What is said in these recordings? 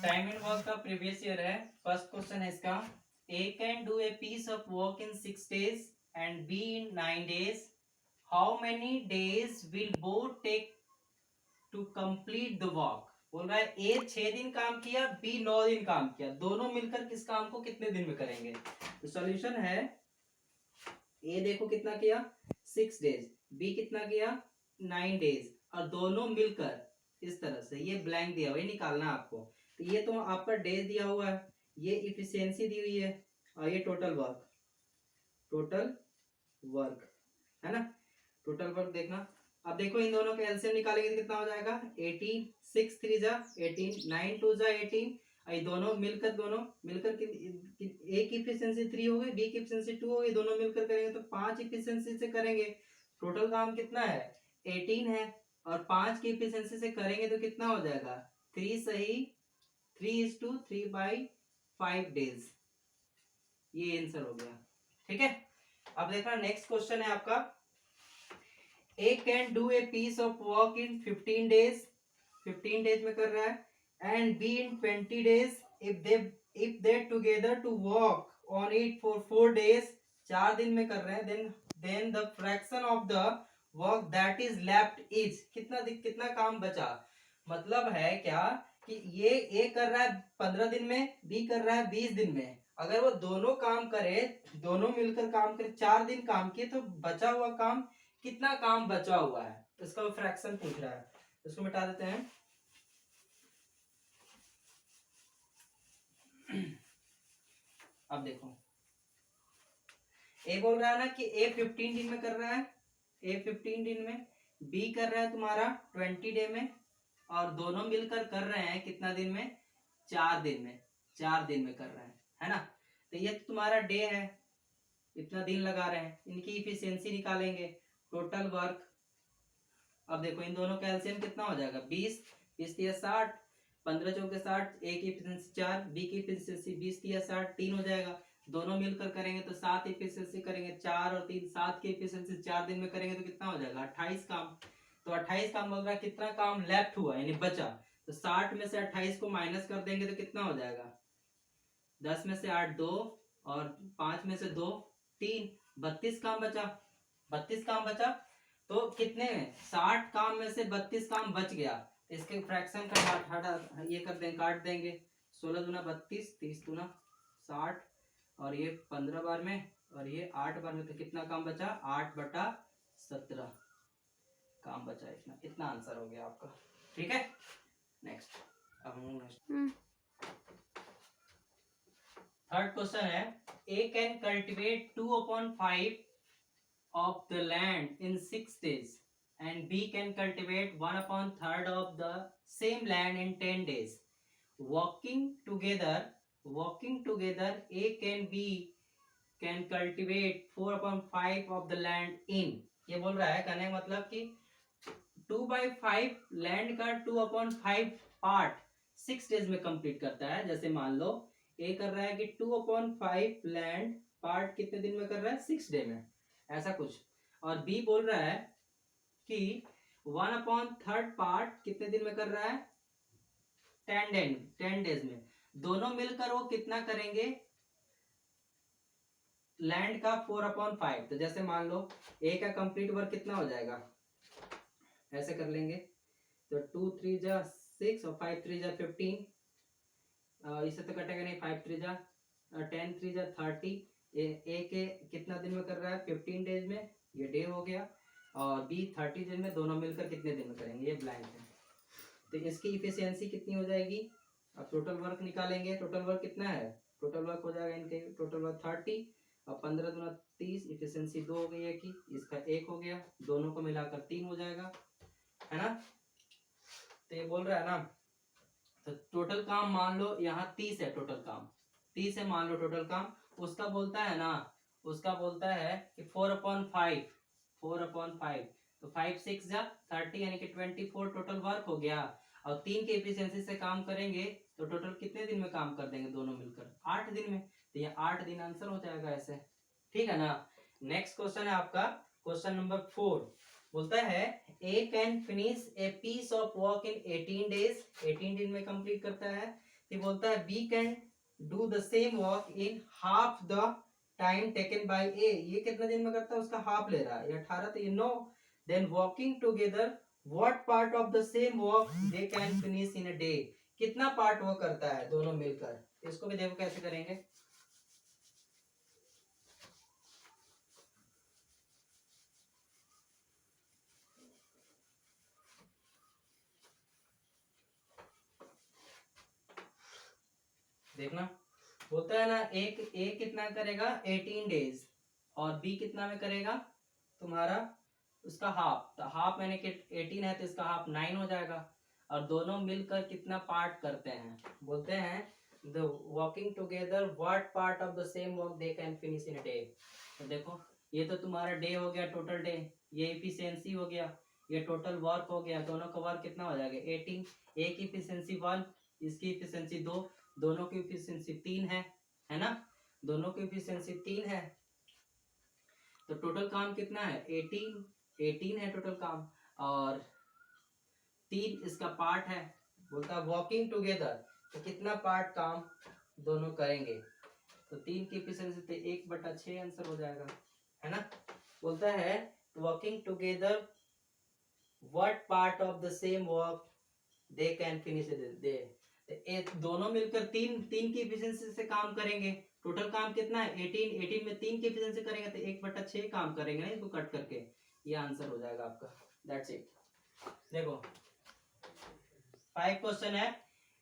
Time and work का previous year है। First question है इसका, A can do a piece of work in 6 days and B in 9 days। How many days will both take to complete the work. बोल रहा है ए 6 दिन काम किया, बी 9 दिन काम किया, दोनों मिलकर किस काम को कितने दिन में करेंगे। तो सॉल्यूशन है, ए देखो कितना किया 6 days, बी कितना किया 9 days, और दोनों मिलकर इस तरह से ये ब्लैंक दिया हुआ है, निकालना है आपको। तो ये तो आपका डेज दिया हुआ है, ये इफिशियंसी दी हुई है, और ये टोटल वर्क है ना। टोटल वर्क देखना, अब देखो इन दोनों के एलसीएम निकालेंगे तो कितना हो जाएगा 18, 6 3 जा 18, 9 2 जा 18, ये दोनों मिलकर ए की इफिशियंसी 3 हो गई, बी की इफिशियंसी 2 हो गई, दोनों मिलकर करेंगे तो 5 इफिशियंसी से करेंगे। टोटल काम कितना है 18 है, और 5 की इफिशियंसी से करेंगे तो कितना हो जाएगा 3 सही 3:3/5 डेज। ये आंसर हो गया, ठीक है। अब देखना नेक्स्ट क्वेश्चन है आपका, A can do a piece of work in 15 days, 15 days में कर रहा है, and B in 20 days if they together to work on it for 4 days, 4 दिन में कर रहे हैं, then the fraction of the work that is left is, कितना काम बचा। मतलब है क्या कि ये ए कर रहा है 15 दिन में, बी कर रहा है 20 दिन में, अगर वो दोनों काम करे, दोनों मिलकर काम करे, 4 दिन काम किए, तो बचा हुआ काम कितना काम बचा हुआ है, तो इसका वो फ्रैक्शन पूछ रहा है, इसको मिटा देते हैं। अब देखो ए बोल रहा है ना कि ए 15 दिन में कर रहा है, ए 15 दिन में, बी कर रहा है तुम्हारा 20 डे में, और दोनों मिलकर कर रहे हैं कितना दिन में 4 दिन में, 4 दिन में कर रहे हैं, है ना। तो ये तुम्हारा डे है, इतना दिन लगा रहे हैं, इनकी इफिशियंसी निकालेंगे, टोटल वर्क। अब देखो इन दोनों का एलसीएम कितना हो जाएगा 20, 20 तिया 60, 15 चौके 60, ए की इफिशियंसी 4, बी की इफिशियंसी 20 तिया 60, 3 हो जाएगा, दोनों मिलकर करेंगे तो 7 इफिशियंसी करेंगे, 4 और 3 7 की इफिशियंसी 4 दिन में करेंगे तो कितना हो जाएगा 28 काम। तो 28 काम बोल रहा है कितना काम लेफ्ट हुआ यानी बचा, तो 60 में से 28 को माइनस कर देंगे तो कितना हो जाएगा 10 में से 8 2, और 5 में से 2 3, 32 काम बचा, 32 काम बचा। तो कितने 60 काम में से 32 काम बच गया, इसके फ्रैक्शन का हटा ये कर देंगे, काट देंगे, 16 दूना 32, 30 दूना 60, और ये 15 बार में, और ये 8 बार में, तो कितना काम बचा 8/17 काम बचा, इतना आंसर हो गया आपका, ठीक है। नेक्स्ट, अब हम नेक्स्ट थर्ड क्वेश्चन है, A can cultivate 2/5 of the land in 6 days and B can cultivate 1/3 of the same land in 10 days. Working together, A can B can cultivate 4/5 of the land in, ये बोल रहा है, कहने का मतलब कि 2/5 land का 2/5 पार्ट 6 डेज में कंप्लीट करता है। जैसे मान लो ए कर रहा है कि 2/5 लैंड पार्ट कितने दिन में कर रहा है 6 डे में, ऐसा कुछ, और बी बोल रहा है कि 1/3 पार्ट कितने दिन में कर रहा है 10 डेज में, दोनों मिलकर वो कितना करेंगे लैंड का 4/5। तो जैसे मान लो ए का कंप्लीट वर्क कितना हो जाएगा, ऐसे कर लेंगे, तो 2 3 जा 6 और 5 3 जा 15, इससे तो कटेगा नहीं, 5 3 जा 10 3 जा 30, ए के कितना दिन में कर रहा है 15 डेज में, ये डे हो गया, और बी 30 दिन में, दोनों मिलकर कितने दिन में करेंगे, ये ब्लैंक है। तो इसकी इफिशियंसी कितनी हो जाएगी, अब टोटल वर्क निकालेंगे, टोटल वर्क कितना है, टोटल वर्क हो जाएगा इनके टोटल वर्क 30, और 15 दूना 30, इफिशियंसी 2 हो गई है कि इसका 1 हो गया, दोनों को मिलाकर 3 हो जाएगा, है ना। तो ये बोल रहा है ना, तो टोटल काम मान लो यहाँ 30 है, टोटल काम 30 है मान लो टोटल काम, उसका बोलता है ना, उसका बोलता है कि 4/5, तो 5 6 जा 30 यानी कि 24 टोटल वर्क हो गया, और 3 के एफिशिएंसी से काम करेंगे तो टोटल कितने दिन में काम कर देंगे दोनों मिलकर 8 दिन में, तो ये 8 दिन आंसर हो जाएगा ऐसे, ठीक है ना। नेक्स्ट क्वेश्चन है आपका क्वेश्चन नंबर 4, बोलता है A can finish a piece of work in 18 days, 18 दिन में कंप्लीट करता है, ये बोलता है B can do the same work in half the time taken by A, ये कितने दिन में करता है उसका हाफ ले रहा है, ये 18, तो ये 9। Then working together what part of the same work they can finish in a day, कितना पार्ट वो करता है दोनों मिलकर, इसको भी देखो कैसे करेंगे। देखना बोलता है ना एक ए कितना करेगा 18 डेज और बी कितना में करेगा तुम्हारा उसका हाफ, तो हाफ मैंने 18 है तो इसका हाफ 9 हो जाएगा, और दोनों मिलकर कितना पार्ट करते हैं, बोलते हैं the working together what part of the same work they can finish in a day. तो देखो ये तो तुम्हारा डे हो गया, टोटल डे, ये इफिशियंसी हो गया, ये टोटल वर्क हो गया, दोनों का वर्क कितना हो जाएगा 18, एक इफिशियंसी 1, इसकी इफिशियंसी 2, दोनों की इफिशियंसी 3 है ना, दोनों की इफिशियंसी 3 है, तो टोटल काम कितना है 18 है टोटल काम, और 3 इसका पार्ट है, बोलता है वॉकिंग टुगेदर, तो कितना पार्ट काम दोनों करेंगे, तो 3 की इफिशियंसी तो 1/6 आंसर हो जाएगा, है ना। बोलता है working together what part of the same work they can finish they, एक दोनों मिलकर तीन तीन की इफिशियंसी से काम करेंगे, टोटल काम कितना है 18 में 3 की इफिशियंसी करेंगे तो 1/6 काम करेंगे ना इसको कट करके, ये आंसर हो जाएगा आपका, दैट्स इट। देखो 5 क्वेश्चन है,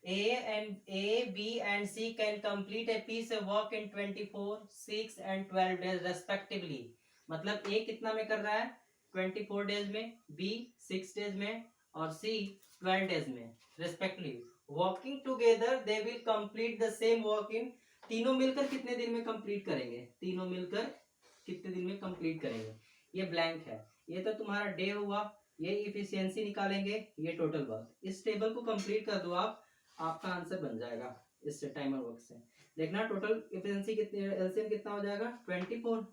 A, B and C can complete a piece of work in 24, 6 and 12 days respectively, मतलब A कितना में कर रहा है 24 डेज में, B 6 डेज में और C 12 डेज में respectively, working together they will complete the same work इन, तीनों मिलकर कितने दिन में कंप्लीट करेंगे, तीनों मिलकर कितने दिन में कंप्लीट करेंगे, ये ब्लैंक है, ये तो तुम्हारा डे हुआ, ये इफिशियंसी निकालेंगे, ये टोटल वर्क, इस टेबल को कंप्लीट कर दो आप, आपका आंसर बन जाएगा इस टाइमर वर्क से। देखना टोटल इफिशियंसी कितनी, एलसीएम कितना हो जाएगा 24,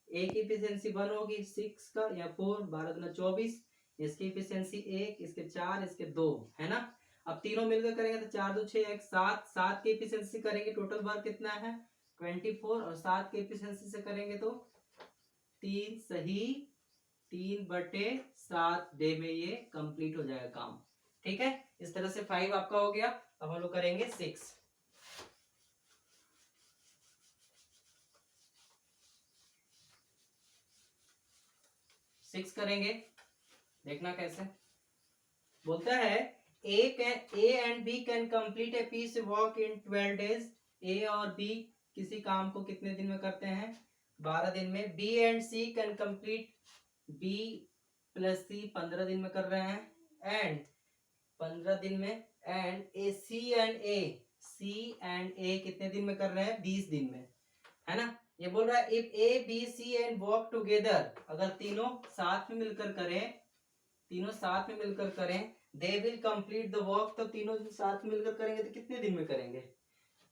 एक इफिशियंसी 1 होगी 6 का या 4, 12 दूना 24, इसकी इफिशियंसी 1, इसके 4, इसके 2, है ना। अब तीनों मिलकर करेंगे तो 4 2 6 1 7, 7 की इफिशियंसी करेंगे, टोटल वर्क कितना है 24, और 7 की इफिशियंसी से करेंगे तो 3 सही 3/7 डे में ये कंप्लीट हो जाएगा काम, ठीक है। इस तरह से 5 आपका हो गया, अब हम लोग करेंगे 6। 6 करेंगे, देखना कैसे, बोलता है A and B can complete a piece work in 12 days, A और बी किसी काम को कितने दिन में करते हैं 12 दिन में, B and C can complete, B plus C 15 दिन में कर रहे हैं, एंड 15 दिन में, एंड ए सी एंड ए कितने दिन में कर रहे हैं 20 दिन में, है ना। ये बोल रहा है if A B C and work together, अगर तीनों साथ में मिलकर करें, तीनों साथ में मिलकर करें, they will complete the work, तो तीनों साथ में मिलकर करेंगे तो कितने दिन में करेंगे,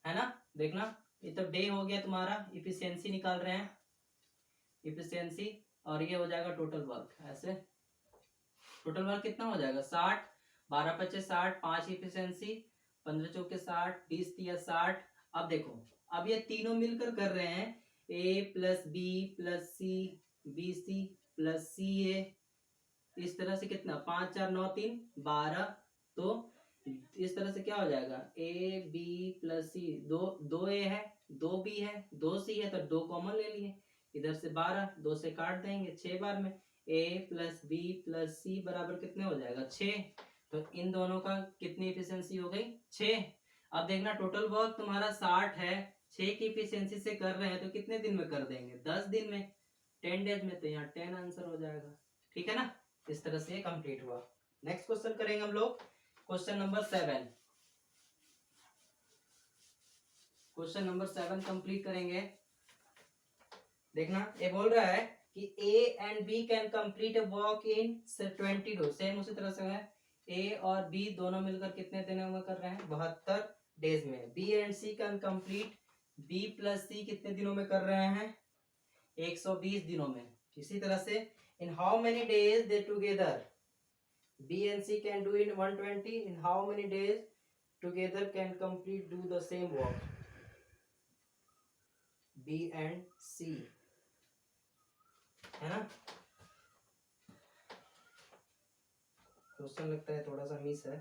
है ना। देखना ये तो डे हो गया तुम्हारा, इफिशियंसी निकाल रहे हैं इफिशियंसी, और ये हो जाएगा टोटल वर्क, ऐसे टोटल वर्क कितना हो जाएगा 60, 12 × 5 60, 5 इफिशियंसी, 15 × 60, 20 × 60। अब देखो अब ये तीनों मिलकर कर रहे हैं, A plus B plus C B C plus C A, इस तरह से कितना 5 4 9 3 12, तो इस तरह से क्या हो जाएगा ए बी प्लस सी, दो ए है 2 बी है 2 सी है, तो 2 कॉमन ले लिए, इधर से 12, 2 से काट देंगे 6 बार में, ए प्लस बी प्लस सी बराबर कितने हो जाएगा 6, तो इन दोनों का कितनी इफिशियंसी हो गई 6। अब देखना टोटल वर्क तुम्हारा 60 है, 6 की इफिशियंसी से कर रहे हैं तो कितने दिन में कर देंगे 10 दिन में, 10 डेज में, तो यहाँ 10 आंसर हो जाएगा, ठीक है ना। इस तरह से कंप्लीट हुआ। नेक्स्ट क्वेश्चन करेंगे हम लोग, question number 7, question number 7 complete करेंगे। देखना ये बोल रहा है कि A and B can complete a work in 22, same उसी तरह से है, ए और बी दोनों मिलकर कितने दिनों में कर रहे हैं 72 डेज में, B and C can complete, B plus C कितने दिनों में कर रहे हैं 120 दिनों में। इसी तरह से in how many days they together, B and C can do in 120, in how many days together can complete do the same work. B and C, है ना? क्वेश्चन लगता है थोड़ा सा मिस है।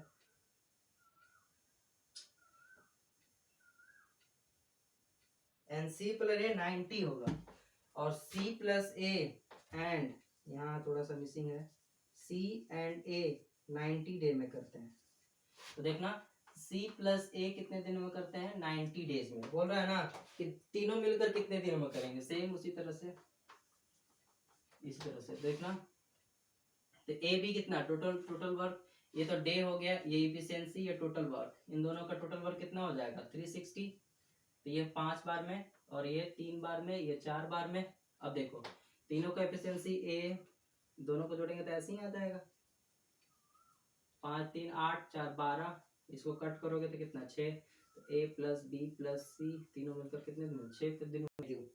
एन सी प्लस ए 90 होगा और C plus A and यहाँ थोड़ा सा मिसिंग है, सी एंड ए 90 डे में करते हैं। तो देखना C प्लस ए कितने दिन में करते हैं? 90 डेज में। बोल रहा है ना कि तीनों मिलकर कितने दिनों में करेंगे, सेम उसी तरह से इस तरह से देखना। तो ए बी कितना टोटल वर्क, ये तो डे हो गया, ये इफिशियंसी, ये टोटल वर्क, इन दोनों का टोटल वर्क कितना हो जाएगा? 360। तो ये 5 बार में और ये 3 बार में, ये 4 बार में। अब देखो तीनों का एफिशिएंसी ए, दोनों को जोड़ेंगे तो ऐसे ही आ जाएगा, 5 3 8 4 12, इसको कट करोगे तो कितना? 6। तो ए प्लस बी प्लस सी तीनों मिलकर कितने दिन? 6 दिन में।